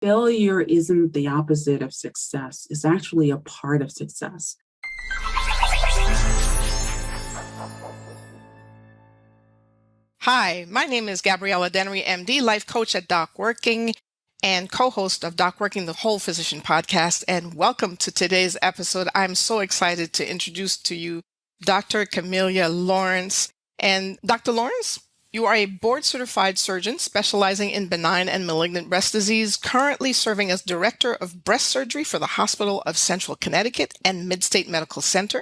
Failure isn't the opposite of success. It's actually a part of success. Hi, my name is Gabriella Dennery, MD, life coach at Doc Working and co-host of Doc Working, the Whole Physician podcast. And welcome to today's episode. I'm so excited to introduce to you Dr. Camelia Lawrence. And Dr. Lawrence, you are a board-certified surgeon specializing in benign and malignant breast disease, currently serving as Director of Breast Surgery for the Hospital of Central Connecticut and Midstate Medical Center.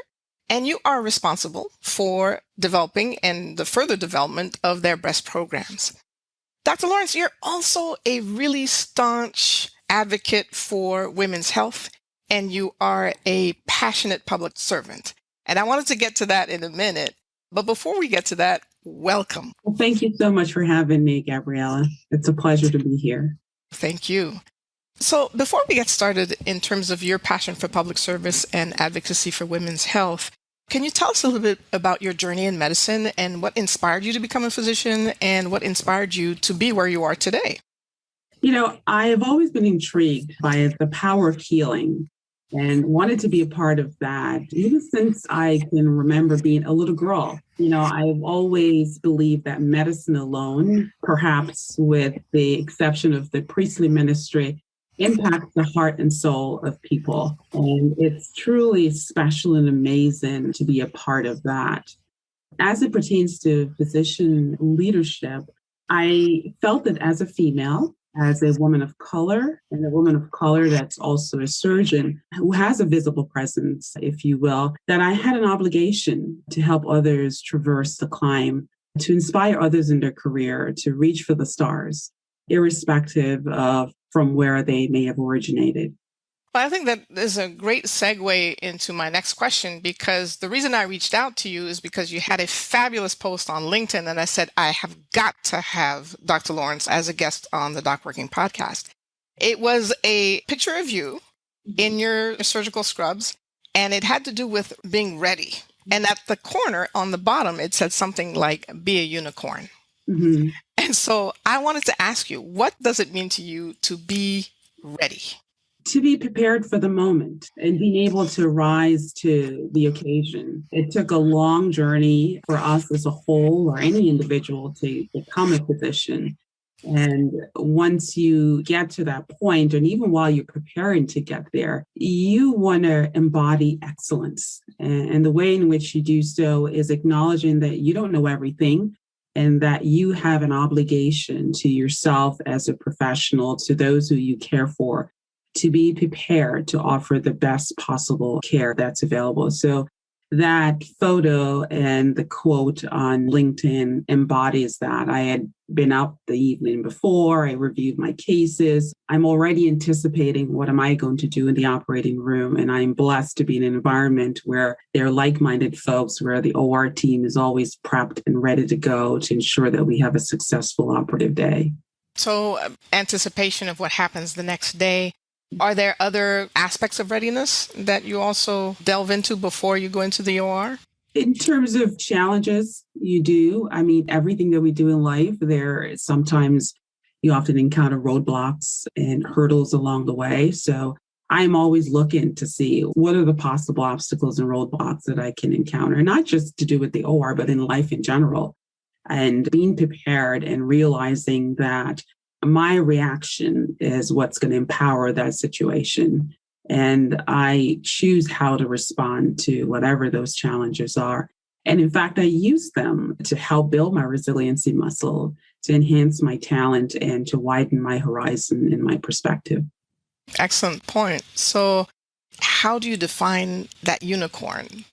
And you are responsible for developing and the further development of their breast programs. Dr. Lawrence, you're also a really staunch advocate for women's health, and you are a passionate public servant. And I wanted to get to that in a minute. But before we get to that, welcome. Well, thank you so much for having me, Gabriella. It's a pleasure to be here. Thank you. So before we get started in terms of your passion for public service and advocacy for women's health, can you tell us a little bit about your journey in medicine and what inspired you to become a physician and what inspired you to be where you are today? I have always been intrigued by the power of healing and wanted to be a part of that. Even since I can remember being a little girl, I've always believed that medicine alone, perhaps with the exception of the priestly ministry, impacts the heart and soul of people. And it's truly special and amazing to be a part of that. As it pertains to physician leadership, I felt that as a female, as a woman of color, and a woman of color that's also a surgeon who has a visible presence, if you will, that I had an obligation to help others traverse the climb, to inspire others in their career, to reach for the stars, irrespective of from where they may have originated. Well, I think that is a great segue into my next question, because the reason I reached out to you is because you had a fabulous post on LinkedIn, and I said, I have got to have Dr. Lawrence as a guest on the Doc Working podcast. It was a picture of you in your surgical scrubs, and it had to do with being ready. And at the corner on the bottom, it said something like, be a unicorn. Mm-hmm. And so I wanted to ask you, what does it mean to you to be ready? To be prepared for the moment and being able to rise to the occasion. It took a long journey for us as a whole or any individual to become a physician. And once you get to that point, and even while you're preparing to get there, you want to embody excellence. And the way in which you do so is acknowledging that you don't know everything, and that you have an obligation to yourself as a professional, to those who you care for, to be prepared to offer the best possible care that's available. So that photo and the quote on LinkedIn embodies that. I had been up the evening before, I reviewed my cases. I'm already anticipating what am I going to do in the operating room. And I'm blessed to be in an environment where they're like-minded folks, where the OR team is always prepped and ready to go to ensure that we have a successful operative day. So anticipation of what happens the next day. Are there other aspects of readiness that you also delve into before you go into the OR? In terms of challenges, you do. I mean, everything that we do in life, sometimes you often encounter roadblocks and hurdles along the way. So I'm always looking to see what are the possible obstacles and roadblocks that I can encounter, not just to do with the OR, but in life in general. And being prepared and realizing that my reaction is what's going to empower that situation. And I choose how to respond to whatever those challenges are. And in fact, I use them to help build my resiliency muscle, to enhance my talent, and to widen my horizon and my perspective. Excellent point. So how do you define that unicorn?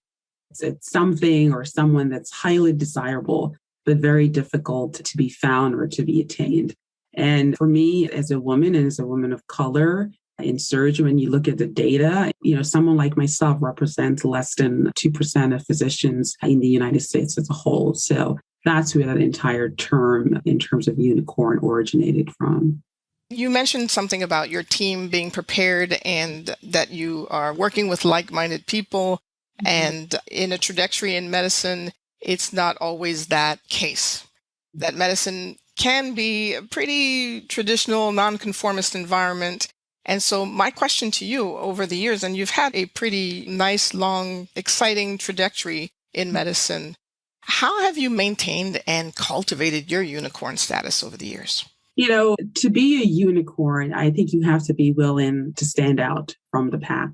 It's something or someone that's highly desirable, but very difficult to be found or to be attained. And for me, as a woman and as a woman of color in surgery, when you look at the data, someone like myself represents less than 2% of physicians in the United States as a whole. So that's where that entire term in terms of unicorn originated from. You mentioned something about your team being prepared and that you are working with like-minded people. Mm-hmm. And in a trajectory in medicine, it's not always that case. That medicine can be a pretty traditional, nonconformist environment. And so my question to you over the years, and you've had a pretty nice, long, exciting trajectory in medicine, how have you maintained and cultivated your unicorn status over the years? To be a unicorn, I think you have to be willing to stand out from the pack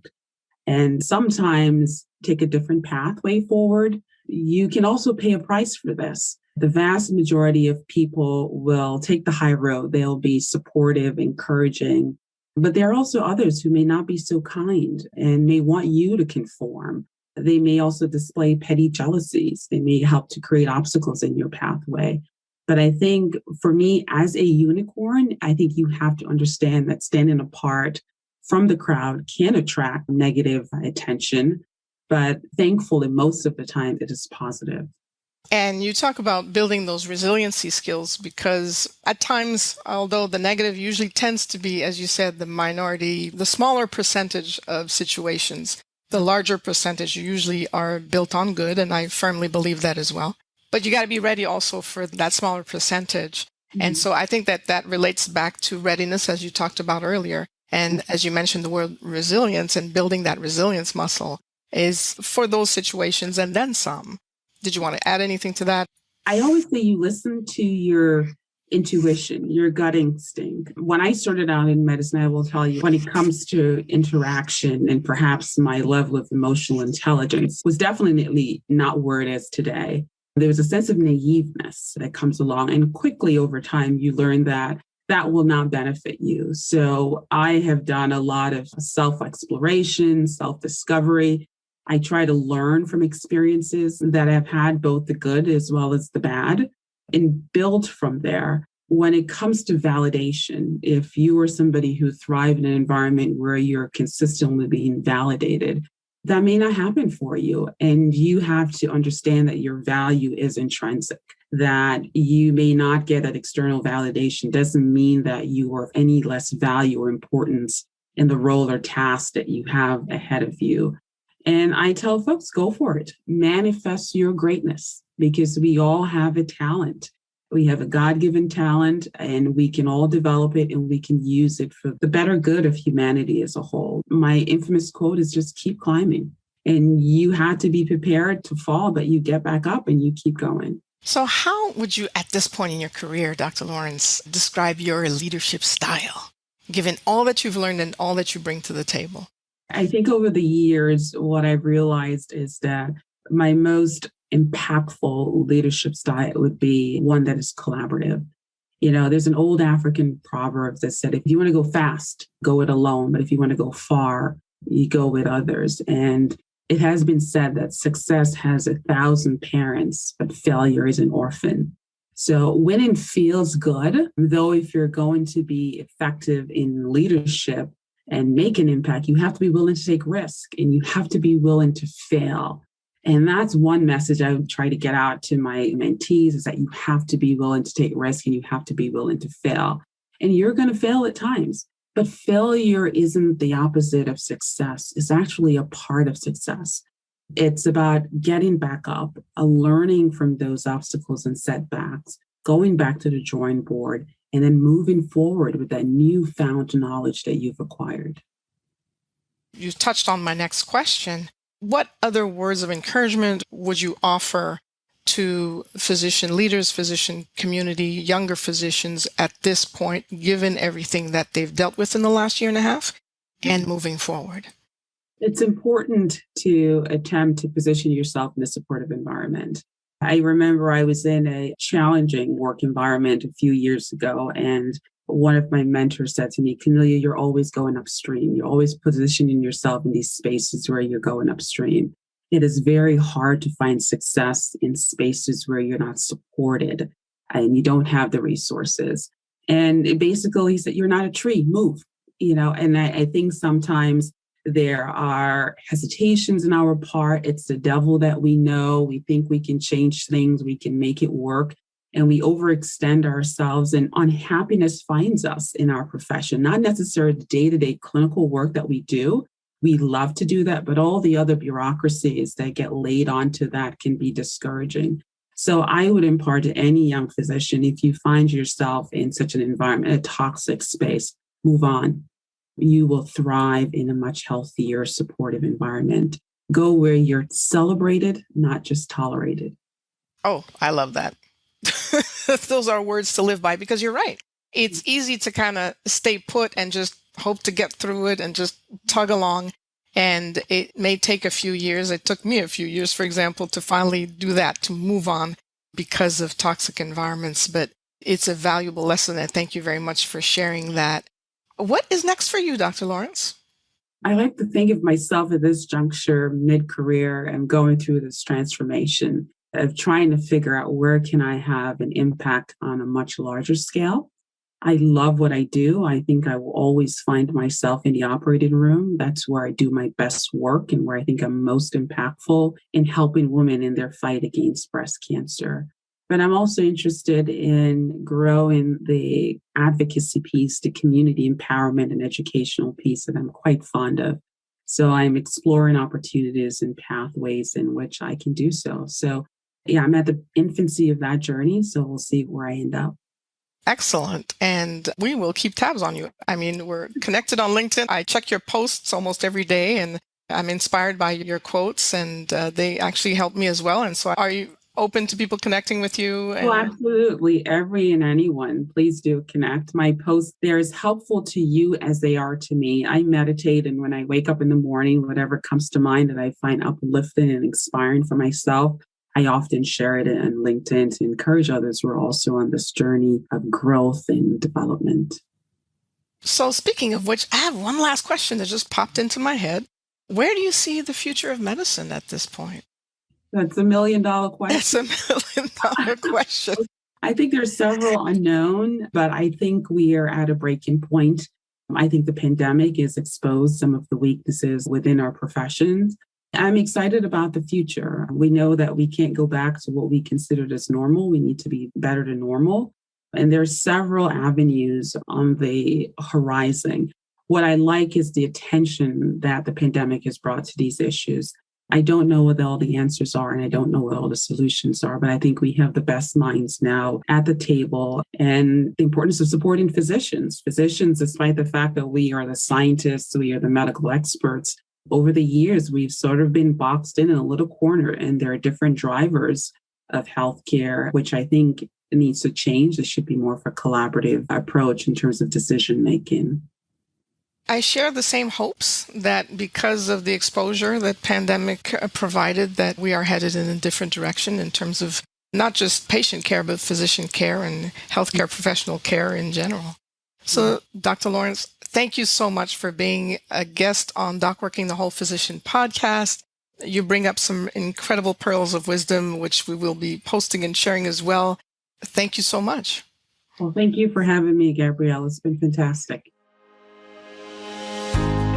and sometimes take a different pathway forward. You can also pay a price for this. The vast majority of people will take the high road. They'll be supportive, encouraging, but there are also others who may not be so kind and may want you to conform. They may also display petty jealousies. They may help to create obstacles in your pathway. But I think for me, as a unicorn, I think you have to understand that standing apart from the crowd can attract negative attention, but thankfully, most of the time, it is positive. And you talk about building those resiliency skills because at times, although the negative usually tends to be, as you said, the minority, the smaller percentage of situations, the larger percentage usually are built on good. And I firmly believe that as well. But you got to be ready also for that smaller percentage. Mm-hmm. And so I think that relates back to readiness, as you talked about earlier. And as you mentioned, the word resilience and building that resilience muscle is for those situations and then some. Did you want to add anything to that? I always say you listen to your intuition, your gut instinct. When I started out in medicine, I will tell you, when it comes to interaction and perhaps my level of emotional intelligence was definitely not where it is today. There was a sense of naiveness that comes along. And quickly over time, you learn that will not benefit you. So I have done a lot of self-exploration, self-discovery. I try to learn from experiences that I've had, both the good as well as the bad, and build from there. When it comes to validation, if you are somebody who thrives in an environment where you're consistently being validated, that may not happen for you. And you have to understand that your value is intrinsic, that you may not get that external validation doesn't mean that you are of any less value or importance in the role or task that you have ahead of you. And I tell folks, go for it. Manifest your greatness because we all have a talent. We have a God-given talent and we can all develop it and we can use it for the better good of humanity as a whole. My infamous quote is just keep climbing. And you had to be prepared to fall, but you get back up and you keep going. So how would you, at this point in your career, Dr. Lawrence, describe your leadership style, given all that you've learned and all that you bring to the table? I think over the years, what I've realized is that my most impactful leadership style would be one that is collaborative. There's an old African proverb that said, if you want to go fast, go it alone. But if you want to go far, you go with others. And it has been said that success has 1,000 parents, but failure is an orphan. So winning feels good, though if you're going to be effective in leadership and make an impact, you have to be willing to take risk and you have to be willing to fail. And that's one message I would try to get out to my mentees is that you have to be willing to take risk and you have to be willing to fail. And you're going to fail at times, but failure isn't the opposite of success. It's actually a part of success. It's about getting back up, learning from those obstacles and setbacks, going back to the drawing board, and then moving forward with that newfound knowledge that you've acquired. You touched on my next question. What other words of encouragement would you offer to physician leaders, physician community, younger physicians at this point, given everything that they've dealt with in the last year and a half and moving forward? It's important to attempt to position yourself in a supportive environment. I remember I was in a challenging work environment a few years ago, and one of my mentors said to me, Camelia, you're always going upstream. You're always positioning yourself in these spaces where you're going upstream. It is very hard to find success in spaces where you're not supported and you don't have the resources. And basically, he said, you're not a tree, move. And I think sometimes there are hesitations on our part. It's the devil that we know. We think we can change things. We can make it work. And we overextend ourselves, and unhappiness finds us in our profession, not necessarily the day-to-day clinical work that we do. We love to do that, but all the other bureaucracies that get laid onto that can be discouraging. So I would impart to any young physician, if you find yourself in such an environment, a toxic space, move on. You will thrive in a much healthier, supportive environment. Go where you're celebrated, not just tolerated. Oh, I love that. Those are words to live by because you're right. It's easy to kind of stay put and just hope to get through it and just tug along. And it may take a few years. It took me a few years, for example, to finally do that, to move on because of toxic environments. But it's a valuable lesson. And thank you very much for sharing that. What is next for you, Dr. Lawrence? I like to think of myself at this juncture, mid-career, and going through this transformation of trying to figure out where can I have an impact on a much larger scale. I love what I do. I think I will always find myself in the operating room. That's where I do my best work and where I think I'm most impactful in helping women in their fight against breast cancer. But I'm also interested in growing the advocacy piece, the community empowerment and educational piece that I'm quite fond of. So I'm exploring opportunities and pathways in which I can do so. So yeah, I'm at the infancy of that journey. So we'll see where I end up. Excellent. And we will keep tabs on you. I mean, we're connected on LinkedIn. I check your posts almost every day and I'm inspired by your quotes and they actually help me as well. And so are you open to people connecting with you? Well, absolutely. Every and anyone, please do connect. My posts, they're as helpful to you as they are to me. I meditate, and when I wake up in the morning, whatever comes to mind that I find uplifting and inspiring for myself, I often share it on LinkedIn to encourage others who are also on this journey of growth and development. So speaking of which, I have one last question that just popped into my head. Where do you see the future of medicine at this point? That's $1 million question. That's $1 million question. I think there's several unknown, but I think we are at a breaking point. I think the pandemic has exposed some of the weaknesses within our professions. I'm excited about the future. We know that we can't go back to what we considered as normal. We need to be better than normal. And there are several avenues on the horizon. What I like is the attention that the pandemic has brought to these issues. I don't know what all the answers are, and I don't know what all the solutions are, but I think we have the best minds now at the table, and the importance of supporting physicians. Physicians, despite the fact that we are the scientists, we are the medical experts, over the years, we've sort of been boxed in a little corner, and there are different drivers of healthcare, which I think needs to change. There should be more of a collaborative approach in terms of decision making. I share the same hopes that because of the exposure that pandemic provided, that we are headed in a different direction in terms of not just patient care, but physician care and healthcare professional care in general. So, Dr. Lawrence, thank you so much for being a guest on Doc Working the Whole Physician podcast. You bring up some incredible pearls of wisdom, which we will be posting and sharing as well. Thank you so much. Well, thank you for having me, Gabrielle. It's been fantastic.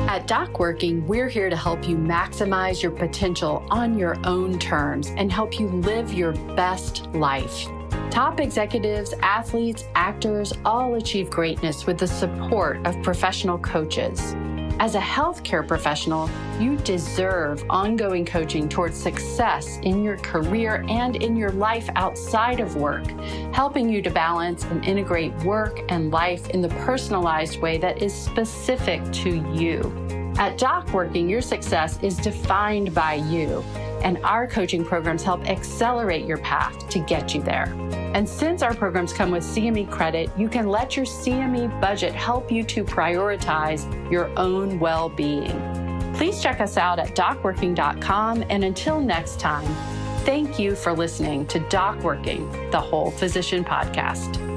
At Doc Working, we're here to help you maximize your potential on your own terms and help you live your best life. Top executives, athletes, actors all achieve greatness with the support of professional coaches. As a healthcare professional, you deserve ongoing coaching towards success in your career and in your life outside of work, helping you to balance and integrate work and life in the personalized way that is specific to you. At Doc Working, your success is defined by you, and our coaching programs help accelerate your path to get you there. And since our programs come with CME credit, you can let your CME budget help you to prioritize your own well-being. Please check us out at docworking.com, and until next time, thank you for listening to Doc Working, the Whole Physician Podcast.